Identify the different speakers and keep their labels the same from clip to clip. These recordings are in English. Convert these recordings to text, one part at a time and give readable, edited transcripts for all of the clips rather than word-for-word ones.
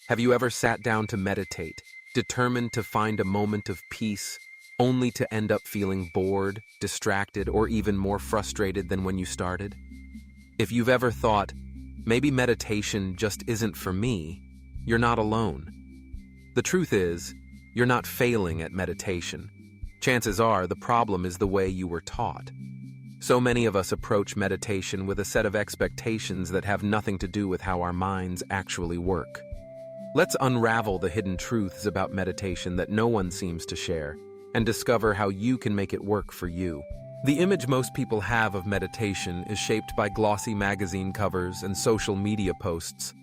Speaker 1: Have you ever sat down to meditate, determined to find a moment of peace, only to end up feeling bored, distracted, or even more frustrated than when you started? If you've ever thought, maybe meditation just isn't for me, you're not alone. The truth is, you're not failing at meditation. Chances are the problem is the way you were taught. So many of us approach meditation with a set of expectations that have nothing to do with how our minds actually work. Let's unravel the hidden truths about meditation that no one seems to share, and discover how you can make it work for you. The image most people have of meditation is shaped by glossy magazine covers and social media posts.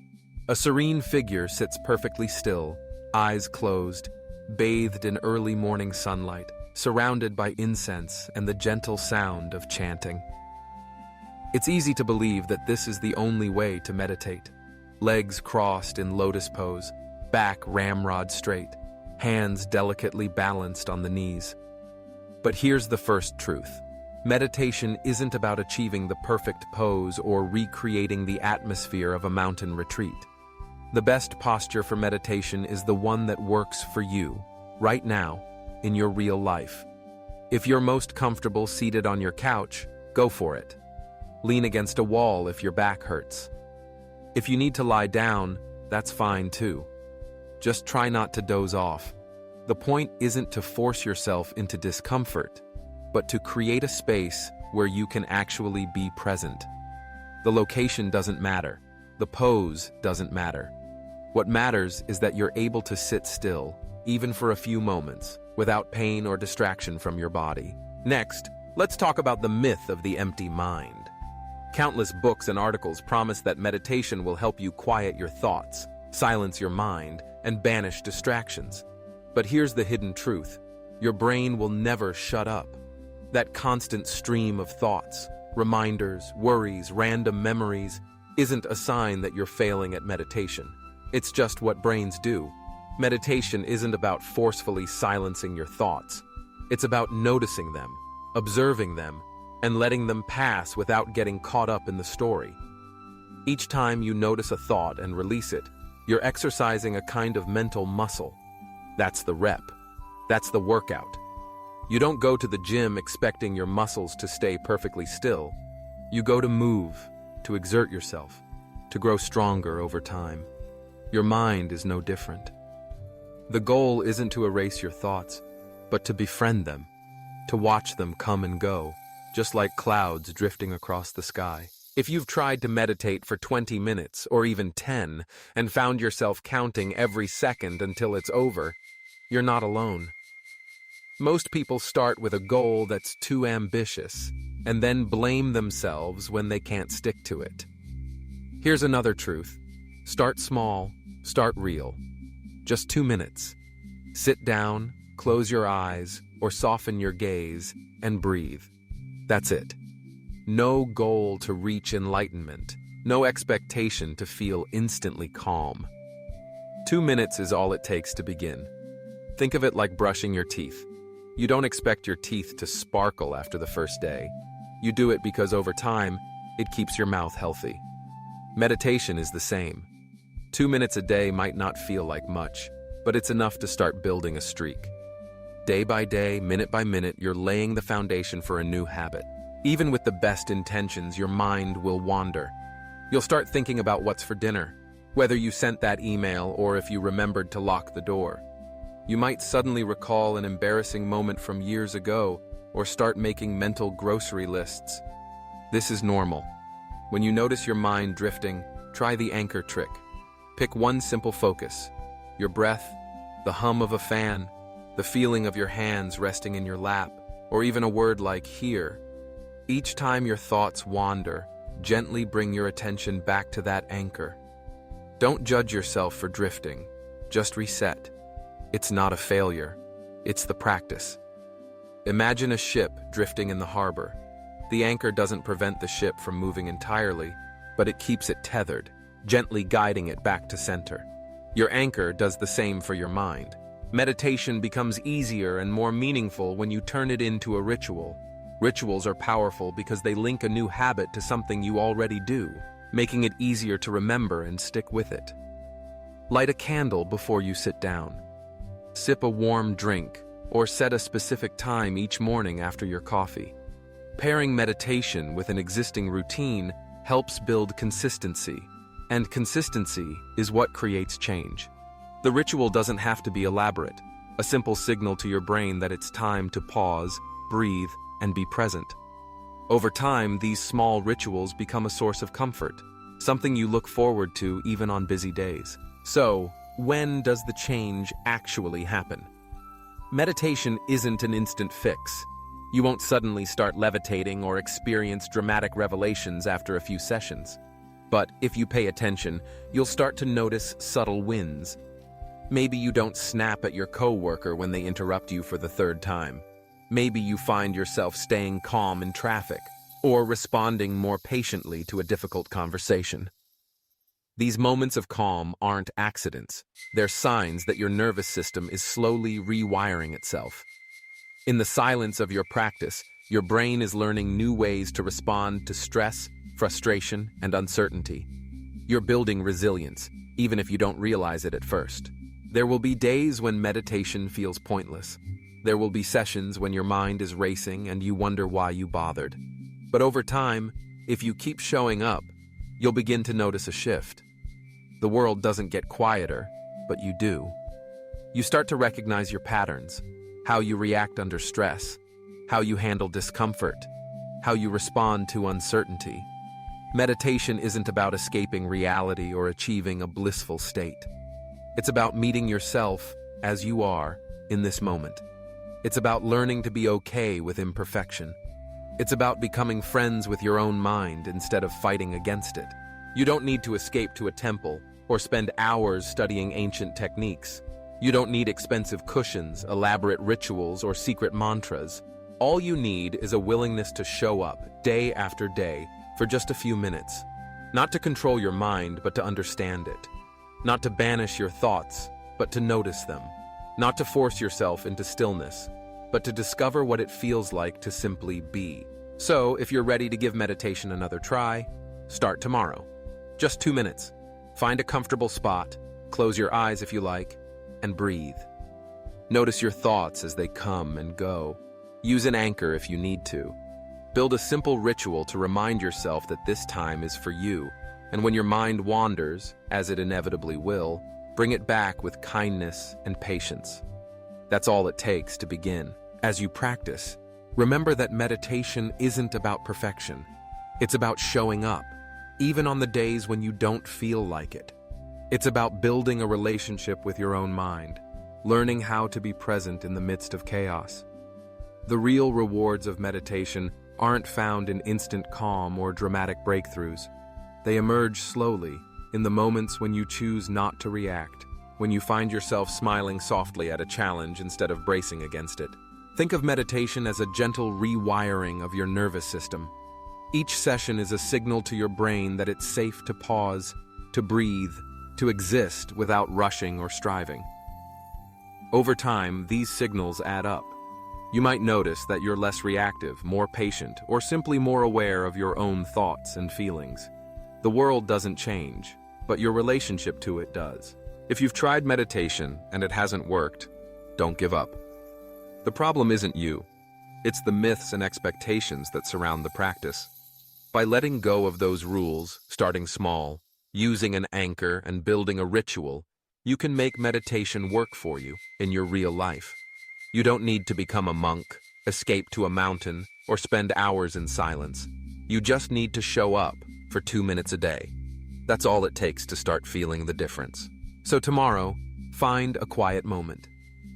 Speaker 1: A serene figure sits perfectly still, eyes closed, bathed in early morning sunlight, surrounded by incense and the gentle sound of chanting. It's easy to believe that this is the only way to meditate. Legs crossed in lotus pose, back ramrod straight, hands delicately balanced on the knees. But here's the first truth. Meditation isn't about achieving the perfect pose or recreating the atmosphere of a mountain retreat. The best posture for meditation is the one that works for you, right now, in your real life. If you're most comfortable seated on your couch, go for it. Lean against a wall if your back hurts. If you need to lie down, that's fine too. Just try not to doze off. The point isn't to force yourself into discomfort, but to create a space where you can actually be present. The location doesn't matter. The pose doesn't matter. What matters is that you're able to sit still, even for a few moments, without pain or distraction from your body. Next, let's talk about the myth of the empty mind. Countless books and articles promise that meditation will help you quiet your thoughts, silence your mind, and banish distractions. But here's the hidden truth. Your brain will never shut up. That constant stream of thoughts, reminders, worries, random memories, isn't a sign that you're failing at meditation. It's just what brains do. Meditation isn't about forcefully silencing your thoughts. It's about noticing them, observing them, and letting them pass without getting caught up in the story. Each time you notice a thought and release it, you're exercising a kind of mental muscle. That's the rep. That's the workout. You don't go to the gym expecting your muscles to stay perfectly still. You go to move, to exert yourself, to grow stronger over time. Your mind is no different. The goal isn't to erase your thoughts, but to befriend them, to watch them come and go, just like clouds drifting across the sky. If you've tried to meditate for 20 minutes or even 10 and found yourself counting every second until it's over, you're not alone. Most people start with a goal that's too ambitious and then blame themselves when they can't stick to it. Here's another truth. Start small, start real. Just 2 minutes. Sit down, close your eyes, or soften your gaze, and breathe. That's it. No goal to reach enlightenment, no expectation to feel instantly calm. 2 minutes is all it takes to begin. Think of it like brushing your teeth. You don't expect your teeth to sparkle after the first day. You do it because over time, it keeps your mouth healthy. Meditation is the same. 2 minutes a day might not feel like much, but it's enough to start building a streak. Day by day, minute by minute, you're laying the foundation for a new habit. Even with the best intentions, your mind will wander. You'll start thinking about what's for dinner, whether you sent that email or if you remembered to lock the door. You might suddenly recall an embarrassing moment from years ago or start making mental grocery lists. This is normal. When you notice your mind drifting, try the anchor trick. Pick one simple focus: your breath, the hum of a fan, the feeling of your hands resting in your lap, or even a word like here. Each time your thoughts wander, gently bring your attention back to that anchor. Don't judge yourself for drifting. Just reset. It's not a failure. It's the practice. Imagine a ship drifting in the harbor. The anchor doesn't prevent the ship from moving entirely, but it keeps it tethered, gently guiding it back to center. Your anchor does the same for your mind. Meditation becomes easier and more meaningful when you turn it into a ritual. Rituals are powerful because they link a new habit to something you already do, making it easier to remember and stick with it. Light a candle before you sit down. Sip a warm drink, or set a specific time each morning after your coffee. Pairing meditation with an existing routine helps build consistency, and consistency is what creates change. The ritual doesn't have to be elaborate, a simple signal to your brain that it's time to pause, breathe, and be present. Over time, these small rituals become a source of comfort, something you look forward to even on busy days. So, when does the change actually happen? Meditation isn't an instant fix. You won't suddenly start levitating or experience dramatic revelations after a few sessions. But if you pay attention, you'll start to notice subtle wins. Maybe you don't snap at your coworker when they interrupt you for the third time. Maybe you find yourself staying calm in traffic, or responding more patiently to a difficult conversation. These moments of calm aren't accidents. They're signs that your nervous system is slowly rewiring itself. In the silence of your practice, your brain is learning new ways to respond to stress, frustration, and uncertainty. You're building resilience, even if you don't realize it at first. There will be days when meditation feels pointless. There will be sessions when your mind is racing and you wonder why you bothered. But over time, if you keep showing up, you'll begin to notice a shift. The world doesn't get quieter, but you do. You start to recognize your patterns, how you react under stress, how you handle discomfort, how you respond to uncertainty. Meditation isn't about escaping reality or achieving a blissful state. It's about meeting yourself as you are in this moment. It's about learning to be okay with imperfection. It's about becoming friends with your own mind instead of fighting against it. You don't need to escape to a temple or spend hours studying ancient techniques. You don't need expensive cushions, elaborate rituals, or secret mantras. All you need is a willingness to show up day after day for just a few minutes. Not to control your mind, but to understand it. Not to banish your thoughts, but to notice them. Not to force yourself into stillness, but to discover what it feels like to simply be. So, if you're ready to give meditation another try, start tomorrow. Just 2 minutes. Find a comfortable spot, close your eyes if you like, and breathe. Notice your thoughts as they come and go. Use an anchor if you need to. Build a simple ritual to remind yourself that this time is for you, and when your mind wanders, as it inevitably will, bring it back with kindness and patience. That's all it takes to begin. As you practice, remember that meditation isn't about perfection. It's about showing up, even on the days when you don't feel like it. It's about building a relationship with your own mind, learning how to be present in the midst of chaos. The real rewards of meditation aren't found in instant calm or dramatic breakthroughs. They emerge slowly, in the moments when you choose not to react, when you find yourself smiling softly at a challenge instead of bracing against it. Think of meditation as a gentle rewiring of your nervous system. Each session is a signal to your brain that it's safe to pause, to breathe, to exist without rushing or striving. Over time, these signals add up. You might notice that you're less reactive, more patient, or simply more aware of your own thoughts and feelings. The world doesn't change, but your relationship to it does. If you've tried meditation and it hasn't worked, don't give up. The problem isn't you. It's the myths and expectations that surround the practice. By letting go of those rules, starting small, using an anchor and building a ritual, you can make meditation work for you in your real life. You don't need to become a monk, escape to a mountain, or spend hours in silence. You just need to show up for 2 minutes a day. That's all it takes to start feeling the difference. So tomorrow, find a quiet moment.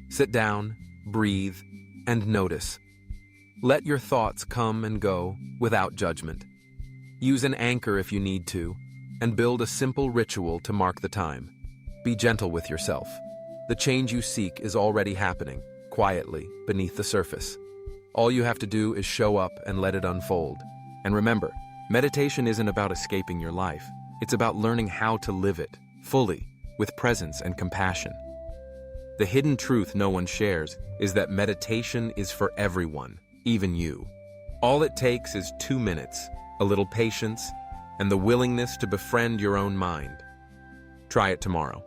Speaker 1: Sit down, breathe, and notice. Let your thoughts come and go without judgment. Use an anchor if you need to, and build a simple ritual to mark the time. Be gentle with yourself. The change you seek is already happening, quietly, beneath the surface. All you have to do is show up and let it unfold. And remember, meditation isn't about escaping your life. It's about learning how to live it, fully, with presence and compassion. The hidden truth no one shares is that meditation is for everyone, even you. All it takes is 2 minutes, a little patience, and the willingness to befriend your own mind. Try it tomorrow.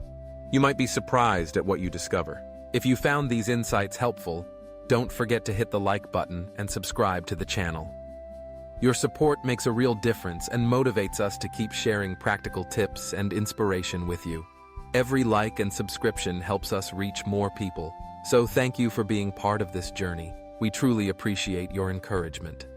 Speaker 1: You might be surprised at what you discover. If you found these insights helpful, don't forget to hit the like button and subscribe to the channel. Your support makes a real difference and motivates us to keep sharing practical tips and inspiration with you. Every like and subscription helps us reach more people, so thank you for being part of this journey. We truly appreciate your encouragement.